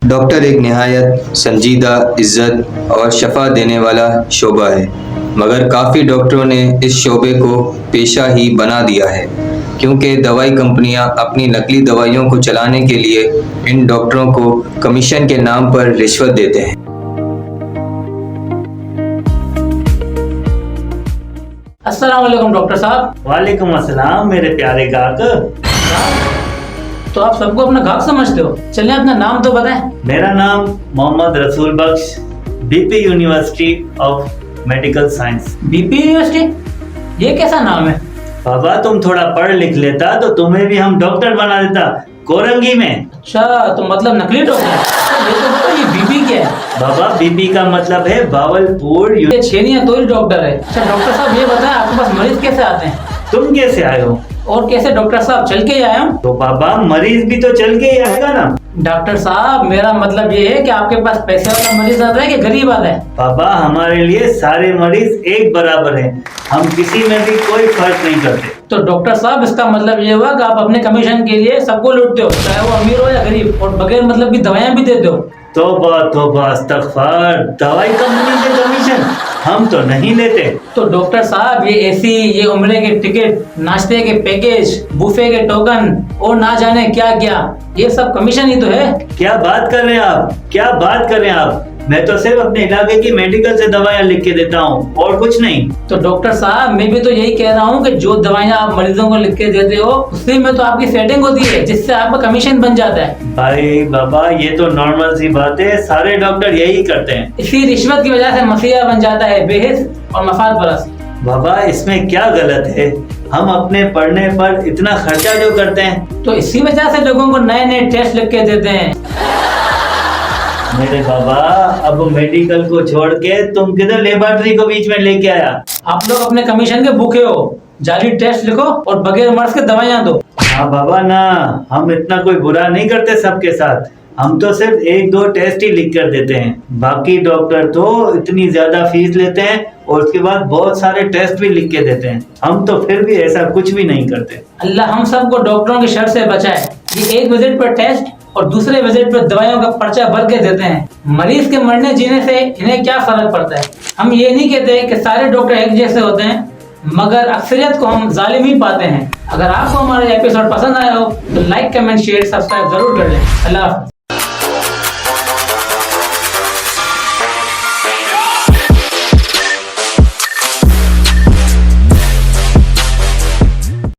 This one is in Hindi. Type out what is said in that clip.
डॉक्टर एक नहायत संजीदा, इज्जत और शफा देने वाला शोबा है, मगर काफ़ी डॉक्टरों ने इस शोबे को पेशा ही बना दिया है, क्योंकि दवाई कंपनियां अपनी नकली दवाइयों को चलाने के लिए इन डॉक्टरों को कमीशन के नाम पर रिश्वत देते हैं। अस्सलाम वालेकुम डॉक्टर साहब। वालेकुम अस्सलाम मेरे प्यारे गाहक। तो आप सबको अपना गाहक समझते हो? चलिए अपना नाम तो बताएं। मेरा नाम Mohammad Rasool Bakhsh, BP university of medical science. BP university, ये कैसा नाम है? बाबा तुम थोड़ा पढ़ लिख लेता तो तुम्हें भी हम डॉक्टर बना देता कोरंगी में। अच्छा, तो मतलब नकली डॉक्टर। ये तो बताओ, ये बीपी क्या है? बाबा बीपी का मतलब है बावलपुर ये छेनिया तो ही डॉक्टर है। अच्छा डॉक्टर साहब, ये बताएं आपके पास मरीज कैसे आते हैं? तुम कैसे आए हो? और कैसे डॉक्टर साहब, चल के ही आया हूँ। तो बाबा मरीज भी तो चल के ही आएगा ना। डॉक्टर साहब, मेरा मतलब ये है कि आपके पास पैसे वाला मरीज आता है कि गरीब आता है? बाबा हमारे लिए सारे मरीज एक बराबर हैं, हम किसी में भी कोई फर्क नहीं करते। तो डॉक्टर साहब, इसका मतलब ये हुआ कि आप अपने कमीशन के लिए सबको लूटते हो, चाहे वो अमीर हो या गरीब, और बगैर मतलब की दवाइयाँ भी देते हो। तौबा इस्तग़फ़ार, दवाई कंपनी से कमीशन हम तो नहीं लेते। तो डॉक्टर साहब, ये एसी, ये उम्रे के टिकट, नाश्ते के पैकेज, बुफे के टोकन और ना जाने क्या क्या, ये सब कमीशन ही तो है। क्या बात कर रहे हैं आप, क्या बात कर रहे हैं आप? मैं तो सिर्फ अपने इलाके की मेडिकल से दवाइयाँ लिख के देता हूँ और कुछ नहीं। तो डॉक्टर साहब, मैं भी तो यही कह रहा हूँ कि जो दवाइयाँ आप मरीजों को लिख के देते हो, उसी में तो आपकी सेटिंग होती है, जिससे आपका कमीशन बन जाता है। भाई बाबा, ये तो नॉर्मल सी बात है, सारे डॉक्टर यही करते हैं। इसी रिश्वत की वजह से मसीहा बन जाता है बेहिस और मफाद परस्त। बाबा इसमें क्या गलत है? हम अपने पढ़ने पर इतना खर्चा जो करते हैं, तो इसी वजह से लोगों को नए नए टेस्ट लिख के देते हैं। मेरे बाबा अब मेडिकल को छोड़ के तुम किधर लेबोरेटरी को बीच में लेके आया? आप लोग अपने कमीशन के भूखे हो, जाली टेस्ट लिखो और बगैर मर्ज के दवाइयाँ दो। हाँ बाबा ना, हम इतना कोई बुरा नहीं करते सबके साथ, हम तो सिर्फ एक दो टेस्ट ही लिख कर देते हैं। बाकी डॉक्टर तो इतनी ज्यादा फीस लेते हैं और उसके बाद बहुत सारे टेस्ट भी लिख के देते हैं, हम तो फिर भी ऐसा कुछ भी नहीं करते। अल्लाह हम सबको डॉक्टरों की शर से बचाए। ये एक विजिट पर टेस्ट और दूसरे विजिट पर दवाइयों का पर्चा भर के देते हैं। मरीज के मरने जीने से इन्हें क्या फर्क पड़ता है? हम ये नहीं कहते कि सारे डॉक्टर एक जैसे होते हैं, मगर अक्सरियत को हम जालिम ही पाते हैं। अगर आपको हमारा एपिसोड पसंद आया हो तो लाइक, कमेंट, शेयर, सब्सक्राइब जरूर कर लें। अल्लाह हाफ़िज़।